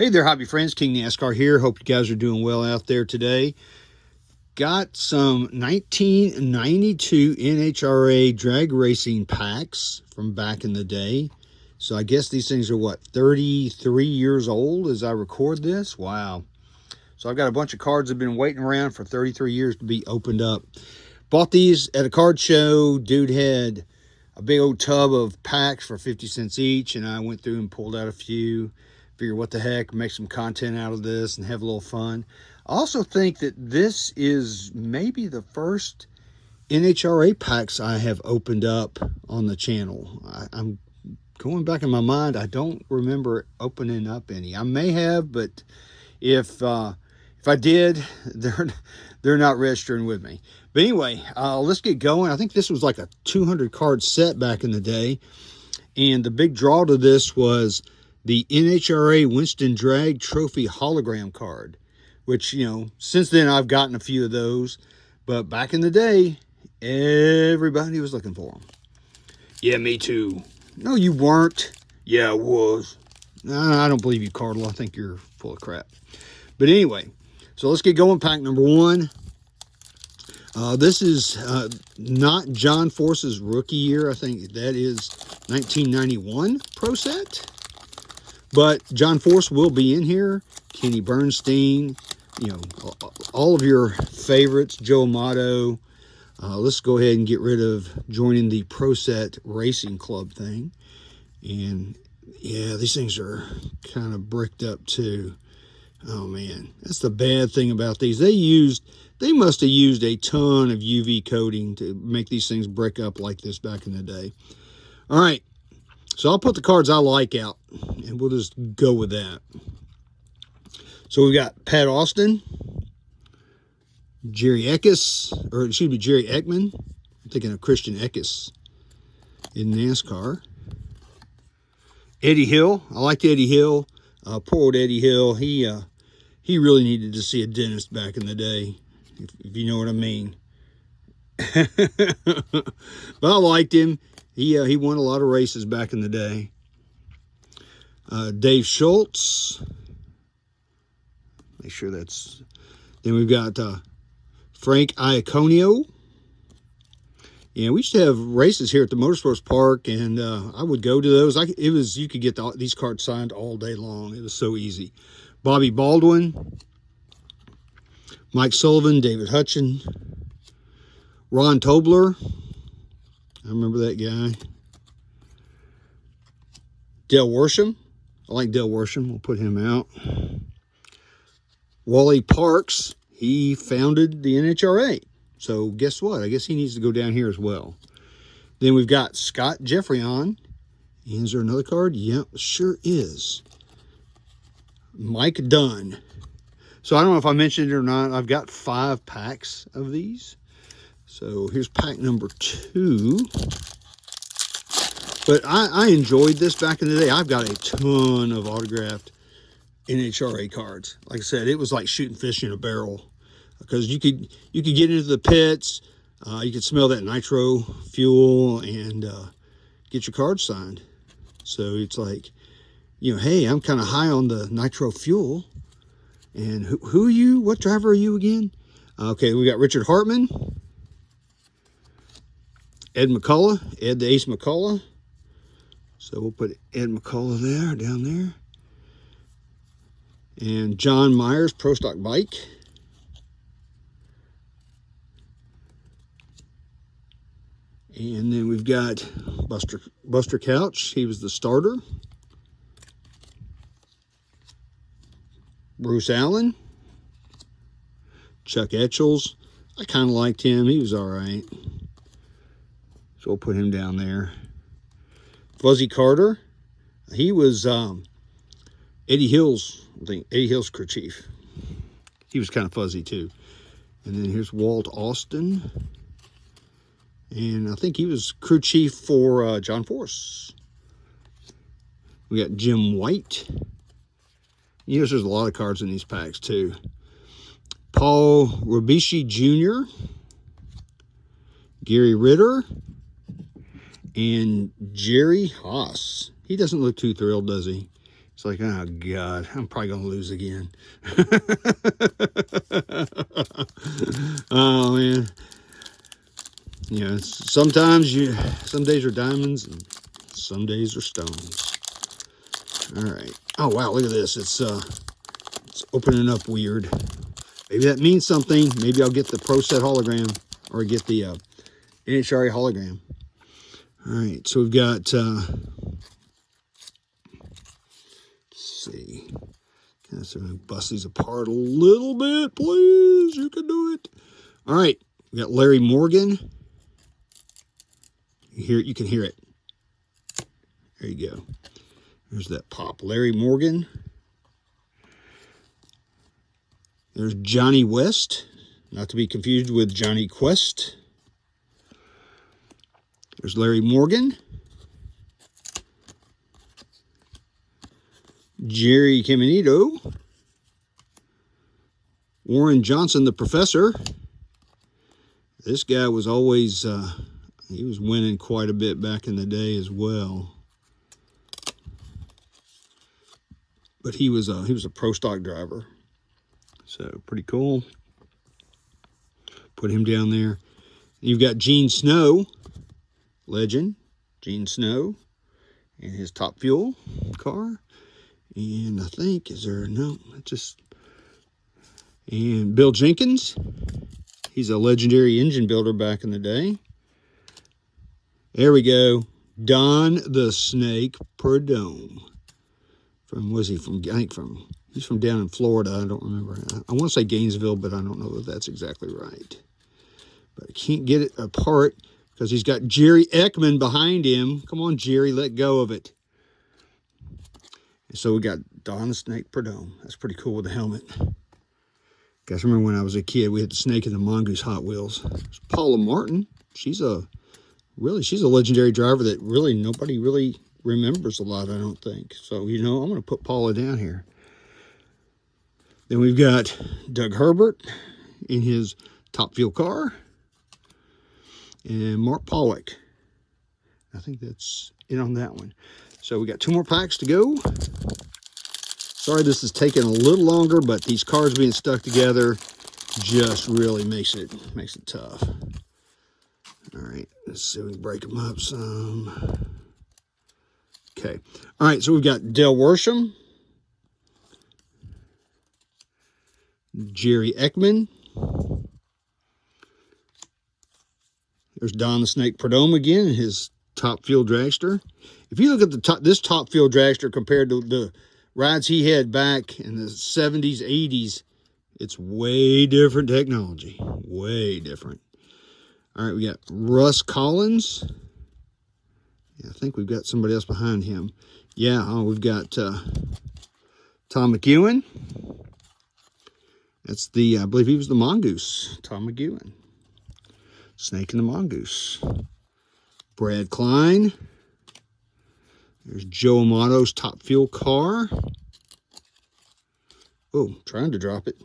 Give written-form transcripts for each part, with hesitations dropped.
Hey there, hobby friends. King NASCAR here. Hope you guys are doing well out there today. Got some 1992 NHRA drag racing packs from back in the day. So I guess these things are, what, 33 years old as I record this? Wow. So I've got a bunch of cards that have been waiting around for 33 years to be opened up. Bought these at a card show. Dude had a big old tub of packs for 50 cents each, and I went through and pulled out a few. Figure what the heck, make some content out of this and have a little fun. I also think that this is maybe the first NHRA packs I have opened up on the channel. I'm going back in my mind, I don't remember opening up any. I may have, but if I did, they're not registering with me. But anyway, let's get going. I think this was like a 200 card set back in the day, and the big draw to this was the NHRA Winston Drag Trophy hologram card, which, you know, since then I've gotten a few of those, but back in the day, everybody was looking for them. Yeah, me too. No, you weren't. Yeah, I was. No, I don't believe you, Cardinal. I think you're full of crap. But anyway, so let's get going. Pack number one. This is not John Force's rookie year. I think that is 1991 Pro Set. But John Force will be in here. Kenny Bernstein, you know, all of your favorites, Joe Amato. Let's go ahead and get rid of joining the Pro Set Racing Club thing. And yeah, these things are kind of bricked up too. Oh man, that's the bad thing about these. They must have used a ton of UV coating to make these things brick up like this back in the day. All right. So I'll put the cards I like out, and we'll just go with that. So we've got Pat Austin, Jerry Eckes, or excuse me, Jerry Ekman. I'm thinking of Christian Eckes in NASCAR. Eddie Hill. I liked Eddie Hill. Poor old Eddie Hill. He really needed to see a dentist back in the day, if you know what I mean. But I liked him. He won a lot of races back in the day. Dave Schultz. Make sure that's... Then we've got Frank Iaconio. Yeah, we used to have races here at the Motorsports Park, and I would go to those. You could get these cards signed all day long. It was so easy. Bobby Baldwin. Mike Sullivan, David Hutchin. Ron Tobler. I remember that guy. Dale Worsham. I like Dale Worsham. We'll put him out. Wally Parks. He founded the NHRA. So guess what? I guess he needs to go down here as well. Then we've got Scott Jeffreyon. Is there another card? Yep, sure is. Mike Dunn. So I don't know if I mentioned it or not. I've got 5 packs of these. So here's pack number 2. But I enjoyed this back in the day. I've got a ton of autographed NHRA cards. Like I said, it was like shooting fish in a barrel, because you could get into the pits, you could smell that nitro fuel and get your cards signed. So it's like, you know, hey, I'm kind of high on the nitro fuel. And who are you? What driver are you again? Okay, we got Richard Hartman. Ed McCullough, Ed the Ace McCullough. So we'll put Ed McCullough there, down there. And John Myers, Pro Stock Bike. And then we've got Buster Couch. He was the starter. Bruce Allen. Chuck Etchells. I kind of liked him. He was all right. So we'll put him down there. Fuzzy Carter. He was Eddie Hill's crew chief. He was kind of fuzzy too. And then here's Walt Austin. And I think he was crew chief for John Force. We got Jim White. You know, there's a lot of cards in these packs too. Paul Robishi Jr. Gary Ritter. And Jerry Haas. He doesn't look too thrilled, does he? It's like, oh God, I'm probably gonna lose again. Oh man. You know, sometimes some days are diamonds and some days are stones. All right. Oh wow, look at this. It's opening up weird. Maybe that means something. Maybe I'll get the Pro Set hologram or get the NHRA hologram. All right, so we've got, let's see. Let's bust these apart a little bit, please. You can do it. All right, we got Larry Morgan. You can hear it. There you go. There's that pop. Larry Morgan. There's Johnny West, not to be confused with Johnny Quest. There's Larry Morgan. Jerry Caminito. Warren Johnson, the professor. This guy was always, he was winning quite a bit back in the day as well. But he was a pro stock driver. So pretty cool. Put him down there. You've got Gene Snow, legend, Gene Snow, and his Top Fuel car. And I think, and Bill Jenkins. He's a legendary engine builder back in the day. There we go. Don the Snake Prudhomme. He's from down in Florida. I don't remember. I want to say Gainesville, but I don't know if that's exactly right. But I can't get it apart because he's got Jerry Ekman behind him. Come on, Jerry, let go of it. And so we got Don the Snake Prudhomme. That's pretty cool with the helmet. Guys, remember when I was a kid, we had the Snake and the Mongoose Hot Wheels. There's Paula Martin. She's a legendary driver that really nobody really remembers a lot, I don't think. So, you know, I'm going to put Paula down here. Then we've got Doug Herbert in his Top Fuel car. And Mark Pollock. I think that's it on that one. So we got 2 more packs to go. Sorry this is taking a little longer, but these cards being stuck together just really makes it tough. All right, let's see if we can break them up some. Okay. All right, so we've got Dale Worsham, Jerry Ekman. There's Don the Snake Prudhomme again in his Top Fuel dragster. If you look at this Top Fuel dragster compared to the rides he had back in the 70s, 80s, it's way different technology. Way different. All right, we got Russ Collins. Yeah, I think we've got somebody else behind him. Yeah, we've got Tom McEwen. That's I believe he was the Mongoose, Tom McEwen. Snake and the Mongoose. Brad Klein. There's Joe Amato's Top Fuel car. Oh, trying to drop it.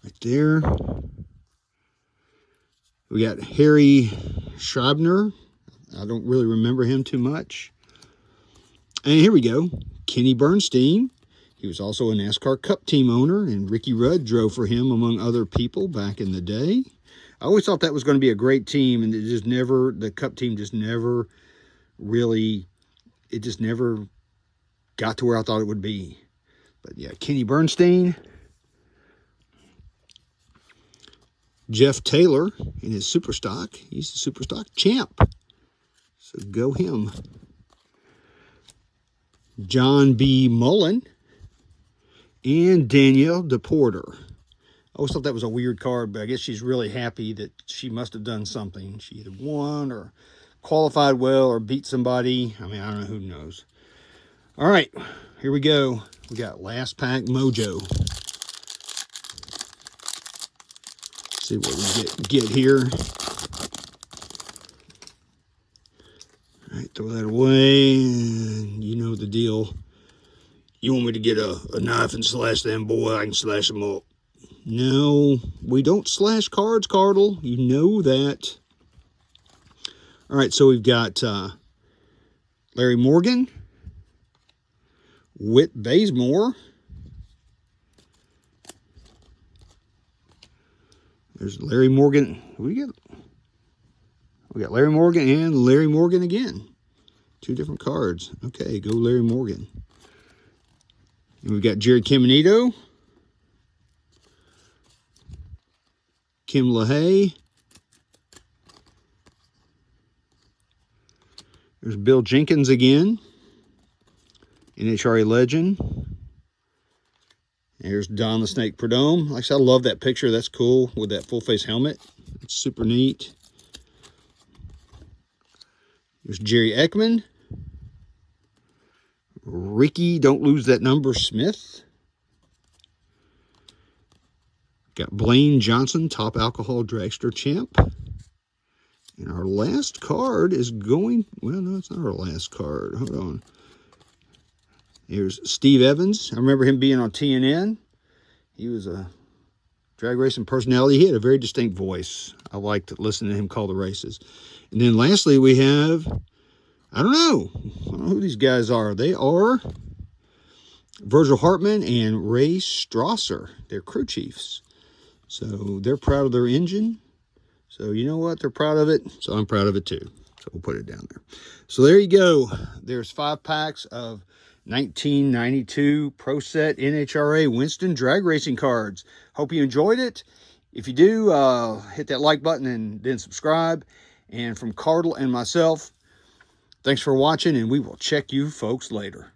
Right there. We got Harry Schreibner. I don't really remember him too much. And here we go. Kenny Bernstein. He was also a NASCAR Cup team owner, and Ricky Rudd drove for him, among other people, back in the day. I always thought that was going to be a great team, and the Cup team just never really, it just never got to where I thought it would be. But yeah, Kenny Bernstein. Jeff Taylor in his super stock. He's the super stock champ. So go him. John B. Mullen and Danielle DePorter. I always thought that was a weird card, but I guess she's really happy that she must have done something. She either won or qualified well or beat somebody. I mean, I don't know, who knows. All right, here we go. We got last pack mojo. See what we get here. All right, throw that away. And you know the deal. You want me to get a knife and slash them, boy? I can slash them up. No, we don't slash cards, Cardle. You know that. All right, so we've got Larry Morgan, Whit Bazemore. There's Larry Morgan. We got Larry Morgan and Larry Morgan again. Two different cards. Okay, go Larry Morgan. And we've got Jerry Caminito, Kim LaHaye. There's Bill Jenkins again, NHRA legend. Here's Don the Snake Prudhomme. Like I said, I love that picture. That's cool with that full face helmet. It's super neat. There's Jerry Ekman. Ricky, don't lose that number, Smith. Got Blaine Johnson, top alcohol dragster champ. And our last card is going, well, no, it's not our last card. Hold on. Here's Steve Evans. I remember him being on TNN. He was a drag racing personality. He had a very distinct voice. I liked listening to him call the races. And then lastly, we have, I don't know who these guys are. They are Virgil Hartman and Ray Strasser. They're crew chiefs. So they're proud of their engine. So you know what? They're proud of it. So I'm proud of it too. So we'll put it down there. So there you go. There's 5 packs of 1992 Pro Set NHRA Winston drag racing cards. Hope you enjoyed it. If you do, hit that like button and then subscribe. And from Cardle and myself, thanks for watching, and we will check you folks later.